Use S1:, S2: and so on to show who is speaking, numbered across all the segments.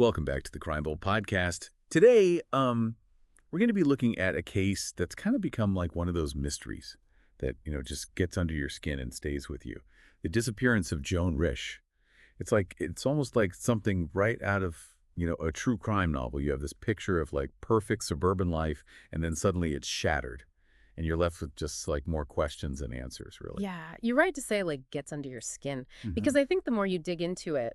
S1: Welcome back to the Crime Bowl podcast. Today, we're going to be looking at a case that's kind of become like one of those mysteries that, just gets under your skin and stays with you. The disappearance of Joan Risch. It's almost like something right out of, a true crime novel. You have this picture of like perfect suburban life, and then suddenly it's shattered. And you're left with just like more questions than answers, really.
S2: Yeah, you're right to say like gets under your skin,
S1: Mhm.
S2: because I think the more you dig into it,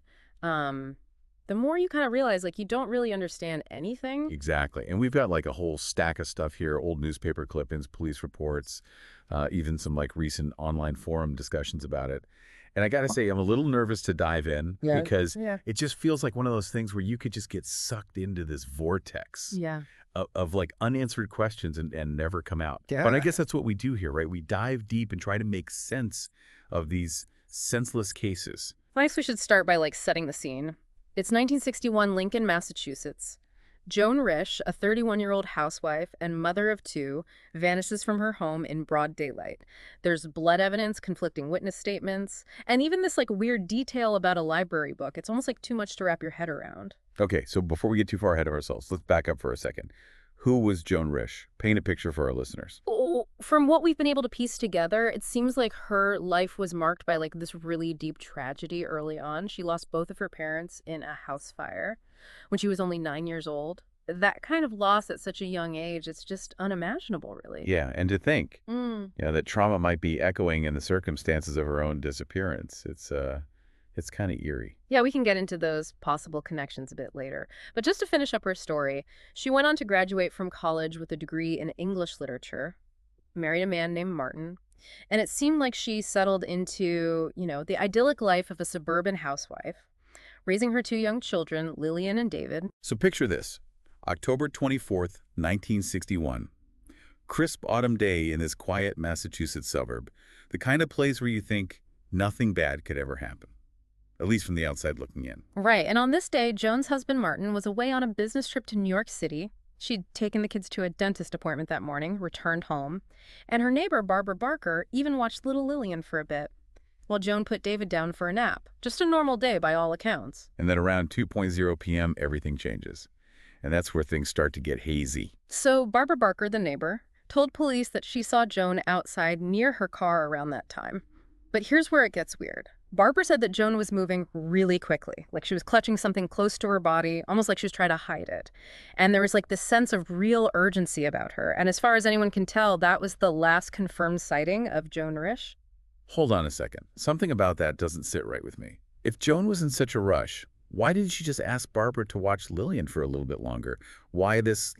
S2: the more you kind of realize like you don't really understand anything.
S1: Exactly. And we've got like a whole stack of stuff here, old newspaper clippings, police reports, even some like recent online forum discussions about it. And I got to say, I'm a little nervous to dive in because
S2: Yeah.
S1: it just feels like one of those things where you could just get sucked into this vortex
S2: Yeah.
S1: of like unanswered questions and never come out.
S3: Yeah.
S1: But I guess that's what we do here, right? We dive deep and try to make sense of these senseless cases.
S2: I guess we should start by like setting the scene. It's 1961, Lincoln, Massachusetts. Joan Risch, a 31-year-old housewife and mother of two, vanishes from her home in broad daylight. There's blood evidence, conflicting witness statements, and even this like weird detail about a library book. It's almost like too much to wrap your head around.
S1: Okay, so before we get too far ahead of ourselves, let's back up for a second. Who was Joan Risch? Paint a picture for our listeners.
S2: From what we've been able to piece together, it seems like her life was marked by like this really deep tragedy early on. She lost both of her parents in a house fire when she was only 9 years old. That kind of loss at such a young age, it's just unimaginable, really.
S1: Yeah, and to think,
S2: Mm.
S1: that trauma might be echoing in the circumstances of her own disappearance. It's kind of eerie.
S2: Yeah, we can get into those possible connections a bit later. But just to finish up her story, she went on to graduate from college with a degree in English literature, married a man named Martin, and it seemed like she settled into, the idyllic life of a suburban housewife, raising her two young children, Lillian and David.
S1: So picture this. October 24th, 1961. Crisp autumn day in this quiet Massachusetts suburb. The kind of place where you think nothing bad could ever happen. At least from the outside looking in.
S2: Right, and on this day, Joan's husband Martin was away on a business trip to New York City. She'd taken the kids to a dentist appointment that morning, returned home, and her neighbor, Barbara Barker, even watched little Lillian for a bit, while Joan put David down for a nap. Just a normal day by all accounts.
S1: And then around 2:00 p.m., everything changes. And that's where things start to get hazy.
S2: So Barbara Barker, the neighbor, told police that she saw Joan outside near her car around that time. But here's where it gets weird. Barbara said that Joan was moving really quickly, like she was clutching something close to her body, almost like she was trying to hide it. And there was like this sense of real urgency about her. And as far as anyone can tell, that was the last confirmed sighting of Joan Risch.
S1: Hold on a second. Something about that doesn't sit right with me. If Joan was in such a rush, why didn't she just ask Barbara to watch Lillian for a little bit longer? Why this,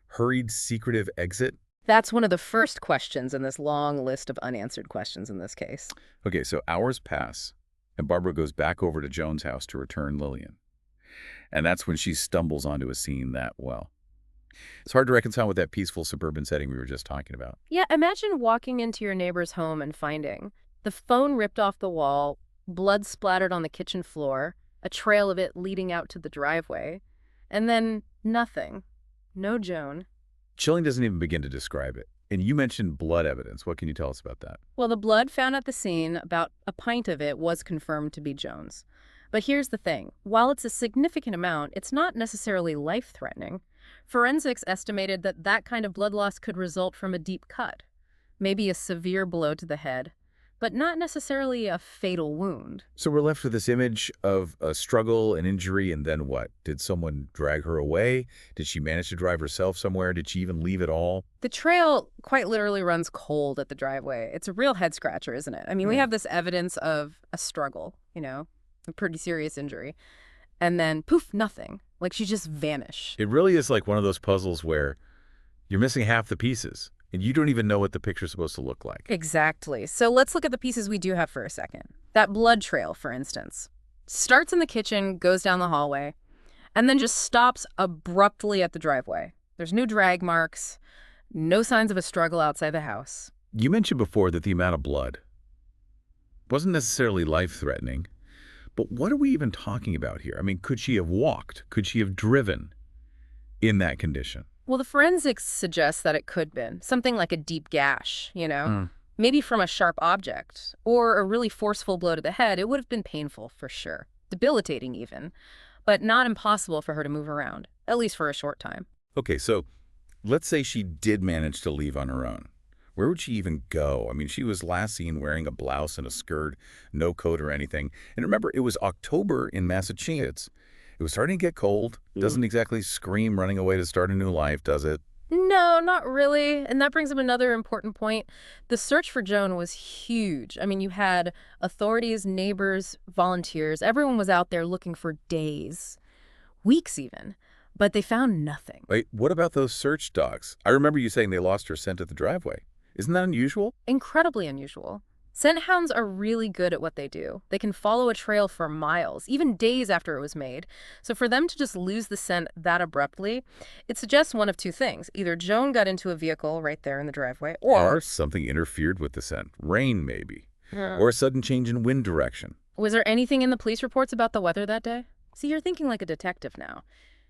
S1: hurried, secretive exit?
S2: That's one of the first questions in this long list of unanswered questions in this case.
S1: Okay, so hours pass, and Barbara goes back over to Joan's house to return Lillian. And that's when she stumbles onto a scene that, it's hard to reconcile with that peaceful suburban setting we were just talking about.
S2: Yeah, imagine walking into your neighbor's home and finding the phone ripped off the wall, blood splattered on the kitchen floor, a trail of it leading out to the driveway, and then nothing. No Joan.
S1: Chilling doesn't even begin to describe it. And you mentioned blood evidence. What can you tell us about that?
S2: Well, the blood found at the scene, about a pint of it, was confirmed to be Joan's. But here's the thing. While it's a significant amount, it's not necessarily life-threatening. Forensics estimated that that kind of blood loss could result from a deep cut, maybe a severe blow to the head, but not necessarily a fatal wound.
S1: So we're left with this image of a struggle, an injury, and then what? Did someone drag her away? Did she manage to drive herself somewhere? Did she even leave at all?
S2: The trail quite literally runs cold at the driveway. It's a real head-scratcher, isn't it? I mean, we have this evidence of a struggle, a pretty serious injury. And then, poof, nothing. Like she just vanished.
S1: It really is like one of those puzzles where you're missing half the pieces, and you don't even know what the picture's supposed to look like.
S2: Exactly. So let's look at the pieces we do have for a second. That blood trail, for instance, starts in the kitchen, goes down the hallway, and then just stops abruptly at the driveway. There's no drag marks, no signs of a struggle outside the house.
S1: You mentioned before that the amount of blood wasn't necessarily life-threatening, but what are we even talking about here? I mean, could she have walked? Could she have driven in that condition?
S2: Well, the forensics suggests that it could have been something like a deep gash, maybe from a sharp object, or a really forceful blow to the head. It would have been painful for sure, debilitating even. but not impossible for her to move around, at least for a short time.
S1: Okay, so let's say she did manage to leave on her own. Where would she even go? I mean, she was last seen wearing a blouse and a skirt, no coat or anything. And remember, it was October in Massachusetts. It was starting to get cold. Doesn't exactly scream running away to start a new life, does it?
S2: No, not really. And that brings up another important point. The search for Joan was huge. I mean, you had authorities, neighbors, volunteers. Everyone was out there looking for days, weeks even. But they found nothing.
S1: Wait, what about those search dogs? I remember you saying they lost her scent at the driveway. Isn't that unusual?
S2: Incredibly unusual. Scent hounds are really good at what they do. They can follow a trail for miles, even days after it was made. So for them to just lose the scent that abruptly, it suggests one of two things. Either Joan got into a vehicle right there in the driveway,
S1: Or something interfered with the scent. Rain, maybe. Or a sudden change in wind direction.
S2: Was there anything in the police reports about the weather that day? See, you're thinking like a detective now.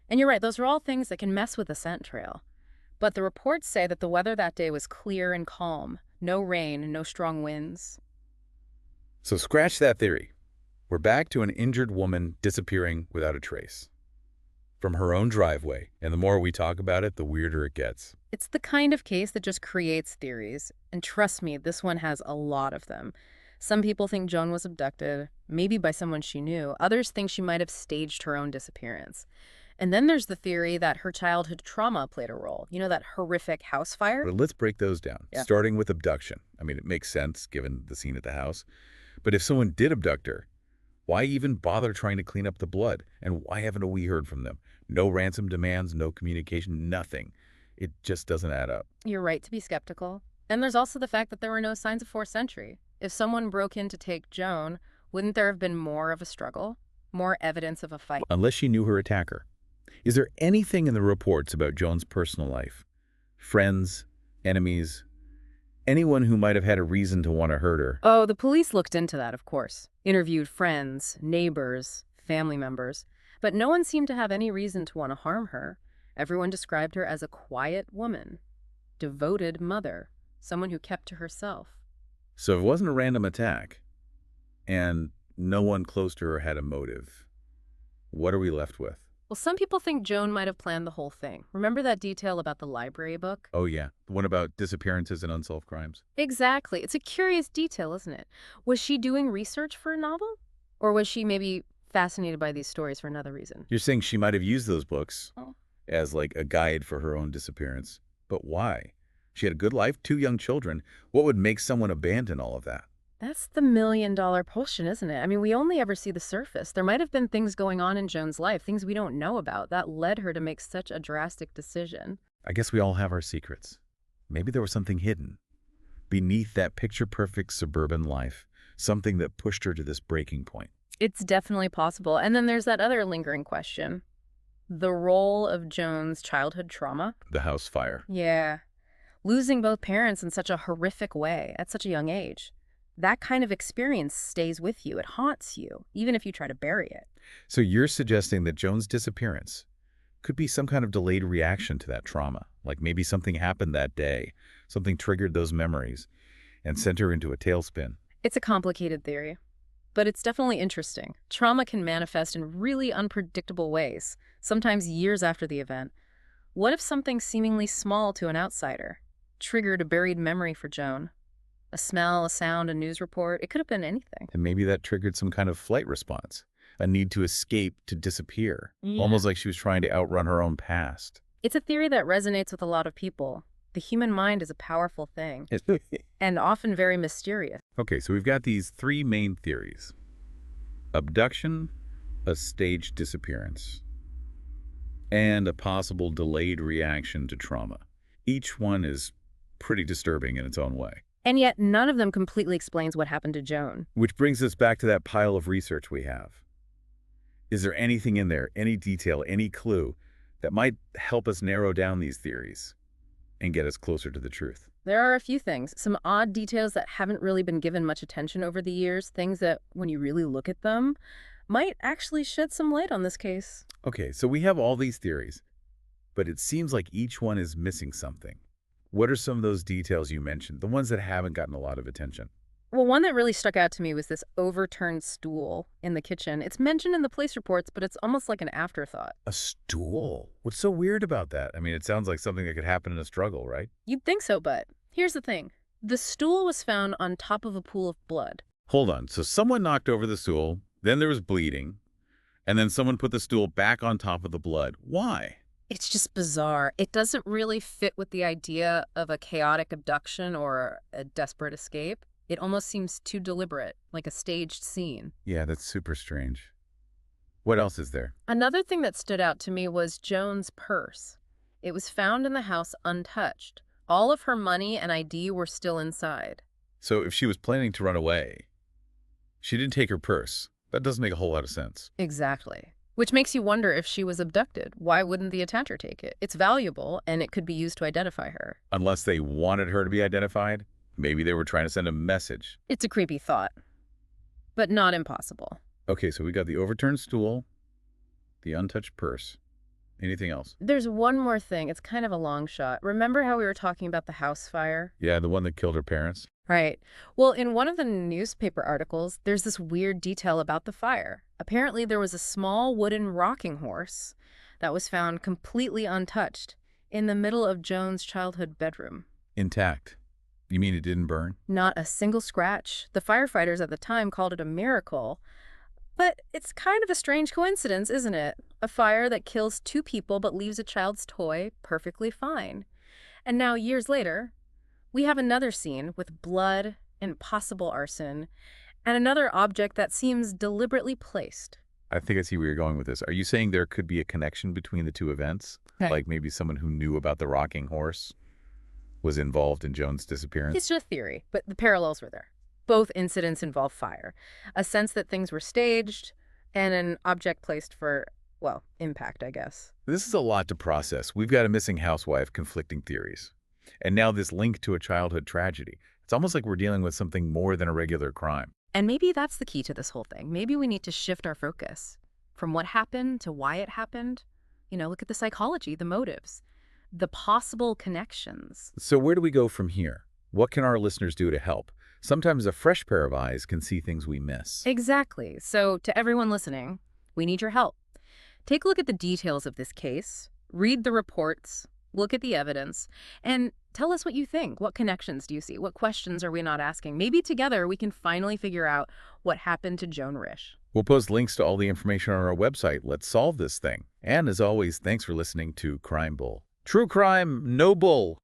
S2: And you're right, those are all things that can mess with the scent trail. But the reports say that the weather that day was clear and calm. No rain, no strong winds.
S1: So scratch that theory. We're back to an injured woman disappearing without a trace. From her own driveway, and the more we talk about it, the weirder it gets.
S2: It's the kind of case that just creates theories. And trust me, this one has a lot of them. Some people think Joan was abducted, maybe by someone she knew. Others think she might have staged her own disappearance. And then there's the theory that her childhood trauma played a role. You know, that horrific house fire?
S1: But let's break those down, starting with abduction. I mean, it makes sense given the scene at the house. But if someone did abduct her, why even bother trying to clean up the blood? And why haven't we heard from them? No ransom demands, no communication, nothing. It just doesn't add up.
S2: You're right to be skeptical. And there's also the fact that there were no signs of forced entry. If someone broke in to take Joan, wouldn't there have been more of a struggle? More evidence of a fight?
S1: Unless she knew her attacker. Is there anything in the reports about Joan's personal life? Friends, enemies, anyone who might have had a reason to want to hurt her?
S2: Oh, the police looked into that, of course. Interviewed friends, neighbors, family members. But no one seemed to have any reason to want to harm her. Everyone described her as a quiet woman, devoted mother, someone who kept to herself.
S1: So it wasn't a random attack, and no one close to her had a motive. What are we left with?
S2: Well, some people think Joan might have planned the whole thing. Remember that detail about the library book?
S1: Oh, yeah. The one about disappearances and unsolved crimes.
S2: Exactly. It's a curious detail, isn't it? Was she doing research for a novel? Or was she maybe fascinated by these stories for another reason?
S1: You're saying she might have used those books
S2: Oh.
S1: as like a guide for her own disappearance. But why? She had a good life, 2 young children. What would make someone abandon all of that?
S2: That's the million-dollar question, isn't it? I mean, we only ever see the surface. There might have been things going on in Joan's life, things we don't know about, that led her to make such a drastic decision.
S1: I guess we all have our secrets. Maybe there was something hidden beneath that picture-perfect suburban life, something that pushed her to this breaking point.
S2: It's definitely possible. And then there's that other lingering question. The role of Joan's childhood trauma?
S1: The house fire.
S2: Yeah. Losing both parents in such a horrific way at such a young age. That kind of experience stays with you. It haunts you, even if you try to bury it.
S1: So you're suggesting that Joan's disappearance could be some kind of delayed reaction to that trauma, like maybe something happened that day, something triggered those memories and sent her into a tailspin.
S2: It's a complicated theory, but it's definitely interesting. Trauma can manifest in really unpredictable ways, sometimes years after the event. What if something seemingly small to an outsider triggered a buried memory for Joan? A smell, a sound, a news report. It could have been anything.
S1: And maybe that triggered some kind of flight response, a need to escape, to disappear, almost like she was trying to outrun her own past.
S2: It's a theory that resonates with a lot of people. The human mind is a powerful thing, and often very mysterious.
S1: Okay, so we've got these 3 main theories. Abduction, a staged disappearance, and a possible delayed reaction to trauma. Each one is pretty disturbing in its own way.
S2: And yet none of them completely explains what happened to Joan.
S1: Which brings us back to that pile of research we have. Is there anything in there, any detail, any clue that might help us narrow down these theories and get us closer to the truth?
S2: There are a few things, some odd details that haven't really been given much attention over the years, things that, when you really look at them, might actually shed some light on this case.
S1: Okay, so we have all these theories, but it seems like each one is missing something. What are some of those details you mentioned, the ones that haven't gotten a lot of attention?
S2: Well, one that really stuck out to me was this overturned stool in the kitchen. It's mentioned in the police reports, but it's almost like an afterthought.
S1: A stool? What's so weird about that? I mean, it sounds like something that could happen in a struggle, right?
S2: You'd think so, but here's the thing. The stool was found on top of a pool of blood.
S1: Hold on. So someone knocked over the stool, then there was bleeding, and then someone put the stool back on top of the blood. Why?
S2: It's just bizarre. It doesn't really fit with the idea of a chaotic abduction or a desperate escape. It almost seems too deliberate, like a staged scene.
S1: Yeah, that's super strange. What else is there?
S2: Another thing that stood out to me was Joan's purse. It was found in the house untouched. All of her money and ID were still inside.
S1: So if she was planning to run away, she didn't take her purse. That doesn't make a whole lot of sense.
S2: Exactly. Which makes you wonder if she was abducted. Why wouldn't the attacker take it? It's valuable, and it could be used to identify her.
S1: Unless they wanted her to be identified, maybe they were trying to send a message.
S2: It's a creepy thought, but not impossible.
S1: Okay, so we got the overturned stool, the untouched purse. Anything else?
S2: There's one more thing. It's kind of a long shot. Remember how we were talking about the house fire?
S1: Yeah, the one that killed her parents.
S2: Right. Well, in one of the newspaper articles, there's this weird detail about the fire. Apparently, there was a small wooden rocking horse that was found completely untouched in the middle of Joan's childhood bedroom.
S1: Intact. You mean it didn't burn?
S2: Not a single scratch. The firefighters at the time called it a miracle. But it's kind of a strange coincidence, isn't it? A fire that kills two people but leaves a child's toy perfectly fine. And now, years later, we have another scene with blood and possible arson, and another object that seems deliberately placed.
S1: I think I see where you're going with this. Are you saying there could be a connection between the two events?
S2: Okay.
S1: Like maybe someone who knew about the rocking horse was involved in Joan's disappearance?
S2: It's just a theory, but the parallels were there. Both incidents involve fire, a sense that things were staged, and an object placed for, well, impact, I guess.
S1: This is a lot to process. We've got a missing housewife, conflicting theories. And now this link to a childhood tragedy. It's almost like we're dealing with something more than a regular crime.
S2: And maybe that's the key to this whole thing. Maybe we need to shift our focus from what happened to why it happened. Look at the psychology, the motives, the possible connections.
S1: So where do we go from here? What can our listeners do to help? Sometimes a fresh pair of eyes can see things we miss.
S2: Exactly. So to everyone listening, we need your help. Take a look at the details of this case, read the reports, look at the evidence, and tell us what you think. What connections do you see? What questions are we not asking? Maybe together we can finally figure out what happened to Joan Risch.
S1: We'll post links to all the information on our website. Let's solve this thing. And as always, thanks for listening to Crime Bull. True crime, no bull.